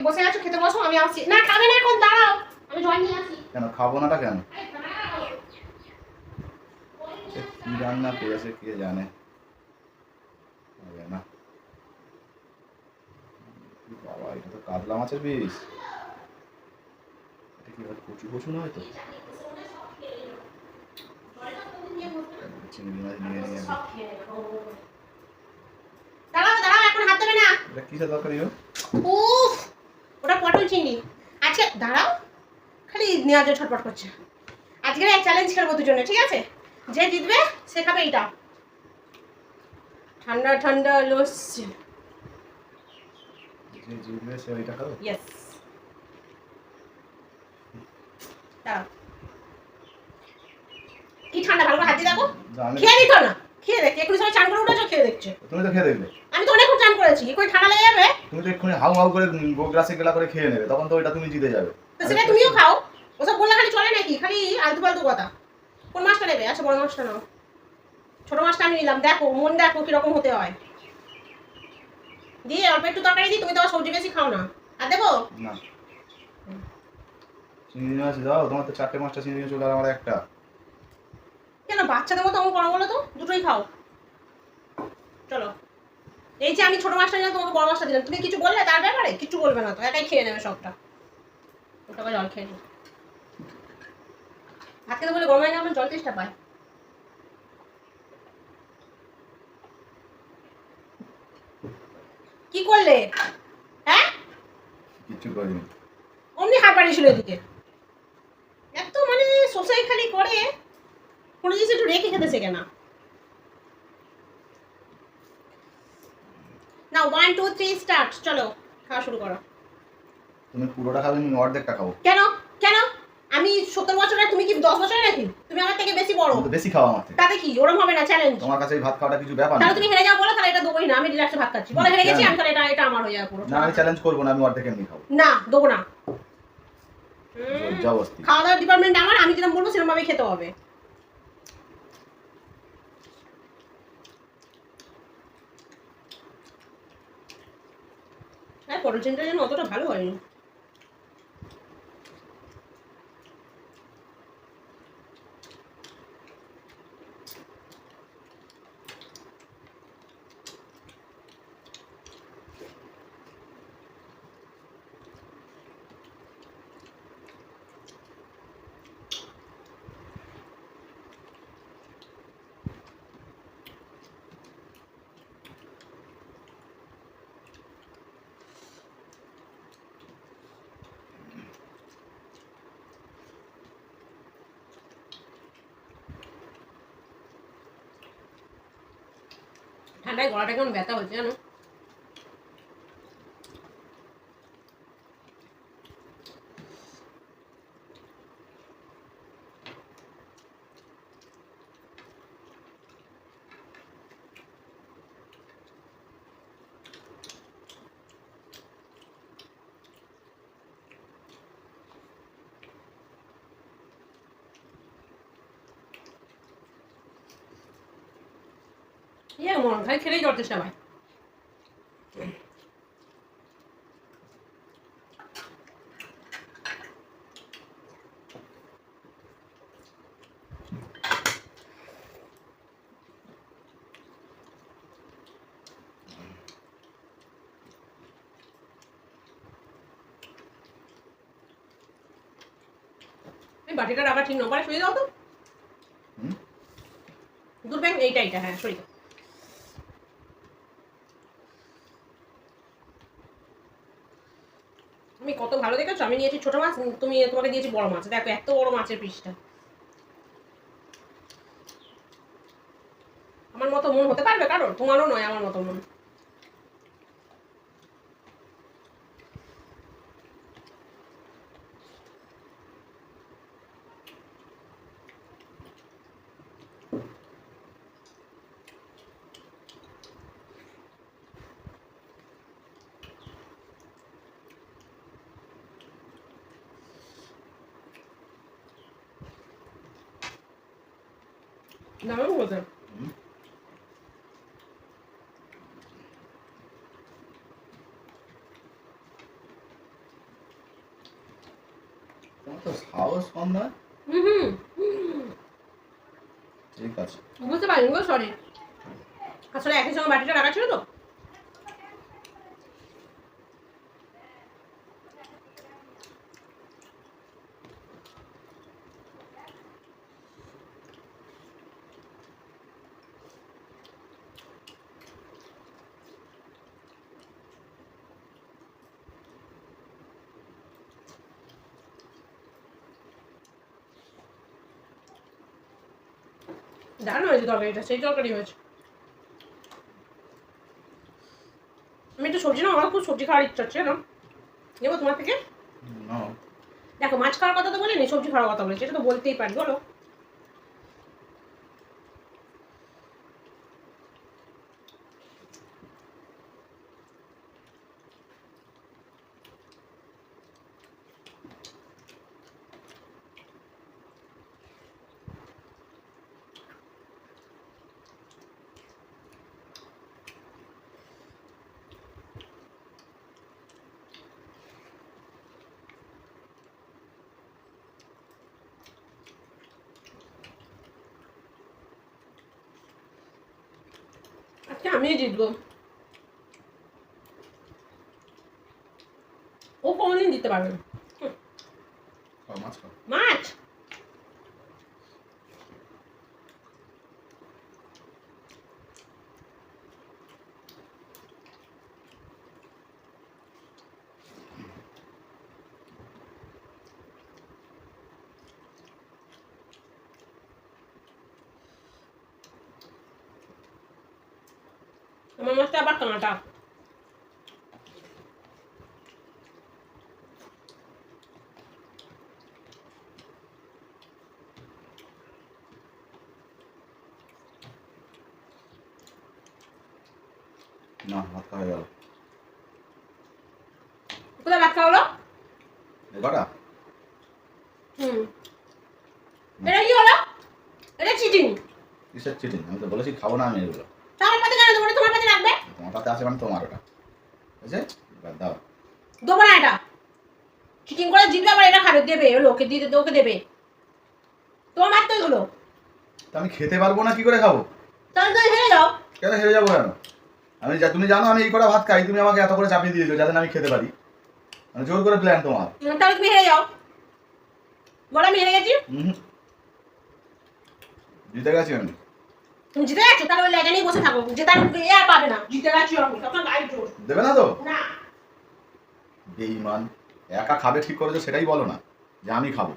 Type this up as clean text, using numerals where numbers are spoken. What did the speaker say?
বসে আছো, খেতে বসো, আমি আসছি। না খাবে না এখন, দাঁড়াও, আমি জল নিয়ে আসি। কেন খাবো নাটা কেন? কি রান্না পেয়েছে কে জানে। না বাবা, এটা তো কাতলা মাছের পিস। এটা কি কচু কচু নয় তো? চিংড়ি মাছ নিয়ে নিয়ে দাঁড়াও দাঁড়াও, এখন হাত দেবে না। এটা কিসের দরকারি? উফ, ওটা পটল চিংড়ি। আচ্ছা দাঁড়াও, খালি নেওয়াজে ছটপট করছে। আজকে এক চ্যালেঞ্জ খেলবো দুজনে, ঠিক আছে? যে জিতবে সে খাবে এইটা, ঠান্ডা ঠান্ডা লস্যি। যে জিতবে সে ওইটা খাবে? ইয়েস। দাঁড়াও, কি ঠান্ডা, ভালো করে হাত দিয়ে দেখো। খেয়ে নিত না, খেয়ে দেখ, এক্ষুনি সবাই চান করে উঠেছো, খেয়ে দেখছো। তুমি তো খেয়ে দেখবে। আমি তো অনেকক্ষণ চান করেছি, কি করে ঠান্ডা লেগে যাবে? তুমি তো এক্ষুনি হাউ হাউ করে গ্লাসে গেলা করে খেয়ে নেবে, তখন তো ওইটা তুমি জিতে যাবে। তো সেটা তুমিও খাও, ওসব বললে খালি চলে নাকি? খালি আলতু ফালতু কথা। কোন মাছটা নেবে? আচ্ছা বড় মাছটা নাও। ছোট মাছটা আমি নিলাম, দেখো মন দেখো কিরকম হতে হয়। দিয়ে অল্প একটু তরকারি দিই, তুমি তো সবজি বেশি খাও না। আর দেবো না, চিংড়ি মাছ দাও। তোমার তো 4টে 5টা চিংড়ি মাছ, আর আমার একটা। কেন বাচ্চাদের মতো অমন করো বলো তো? দুটোই খাও। চলো, এই যে আমি ছোট মাছটা নিলাম, তোমাকে বড় মাছটা দিলাম, তুমি কিছু বললে তার ব্যাপারে? কিছু বলবে না তো, একাই খেয়ে নেবে সবটা। ওটাকে জল খেয়ে নিই। ভাত খেতে বলে গরমে আমার জল তেষ্টা পায়। কি করলে? হ্যাঁ, কিচ্ছু করিনি। অমনি হাত বাড়িয়েছিল এদিকে। এত মানে সোসাই খালি করে, কোনো জিনিস একটু রেখে খেতে শেখে না। নাও 1 2 3 স্টার্ট, চলো খাওয়া শুরু করো। তুমি পুরোটা খাবে, আমি অর্ধেকটা খাবো। কেন? কেন? আমি 70 বছরের, তুমি কি 10 বছরের নাকি? তুমি আমার থেকে বেশি বড়। তুমি তো বেশি খাওয়া আমার থেকে। তাতে কি ওরম হবে না চ্যালেঞ্জ? তোমার কাছে এই ভাত খাওয়াটা কিছু ব্যাপার না। তাহলে তুমি হেরে যাও বলো, তাহলে এটা দেবোই না, আমি রিল্যাক্সে ভাত খাচ্ছি। বলে হেরে গেছি আমি, তাহলে এটা আমার হয়ে যাবে পুরো। না, আমি চ্যালেঞ্জ করব না, আমি অর্ধেক এমনি খাবো। না দেবো না। জবরদস্তি। খাওয়া দাওয়ার ডিপার্টমেন্ট আমার, আমি যেরকম বলবো সেরকম ভাবে খেতে হবে। হ্যাঁ, পটল চিংড়িটা যেন অতটা ভালো হয়নি। ঠান্ডায় গলাটা কেমন ব্যথা হচ্ছে জানো? ইয়ে মন খালি খেলেই জ্বর তেষ্টা পায়। এই বাটিটা রাখা ঠিক নয়, শুয়ে দাও তো। দূর ব্যাগ এইটা হ্যাঁ সরি। আমি কত ভালো দেখেছো, আমি নিয়েছি ছোট মাছ, তুমি তোমাকে দিয়েছি বড় মাছ। দেখো এত বড় মাছের পিসটা। আমার মতো মন হতে পারবে কারো? তোমারও নয়, আমার মতো মন। দারুণ বলতে। তোমার তো সাহস কম নয়। হুম ঠিক আছে। বুঝতে পারিনি গো, সরি। আসলে একই সঙ্গে বাটিটা রাখা ছিল তো। দারুণ হয়েছে তরকারিটা, সেই তরকারি হয়েছে। আমি একটু সবজি না, আমার খুব সবজি খাওয়ার ইচ্ছা হচ্ছে না। নেবো তোমার থেকে? না দেখো, মাছ খাওয়ার কথা তো বলিনি, সবজি খাওয়ার কথা বলেছি, এটা তো বলতেই পারি, বলো। আজকে আমিই জিতবো। ও কোনোদিন দিতে পারবে না। খাও, মাছ খাও। মাছ আমার মাছটা আবার কাঁটা। না, ভাত খাওয়া গেল। কোথায় ভাত খাওয়ালো? কটা? এটা কি হলো? এটা চিটিং। কিসের চিটিং? আমি তো বলেছি খাবো না আমি এগুলো। আমার পাতে কেন দেবো? তোমার পাতে রাখবে। তোমার পাতে আছে মানে তোমার ওটা, বুঝছে? এবার দাও। দেবো না এটা। চিটিং করে জিতলে আবার এটা খাবে, দেবে ওকে, দিতে ওকে দেবে। তোমার ভাত তো এগুলো। তো আমি খেতে পারবো না, কি করে খাবো? তাহলে তুমি হেরে যাও। কেন হেরে যাবো কেন? তুমি জানো আমি এই কটা ভাত খাই, তুমি আমাকে এত করে চাপিয়ে দিয়েছো যাতে না আমি খেতে পারি। মানে জোর করে প্ল্যান তোমার। তাহলে তুমি হেরে যাও। বলো আমি হেরে গেছি। জিতে গেছি আমি। তুমি জিতে গেছো, তাহলে ওই লেগা নিয়ে বসে থাকো, জেতার এ আর পাবে না। জিতে গেছি আমি, তখন গাইড জোর। দেবে না তো? না। বেঈমান। একা খাবে ঠিক করেছো সেটাই বলো না যে আমি খাবো।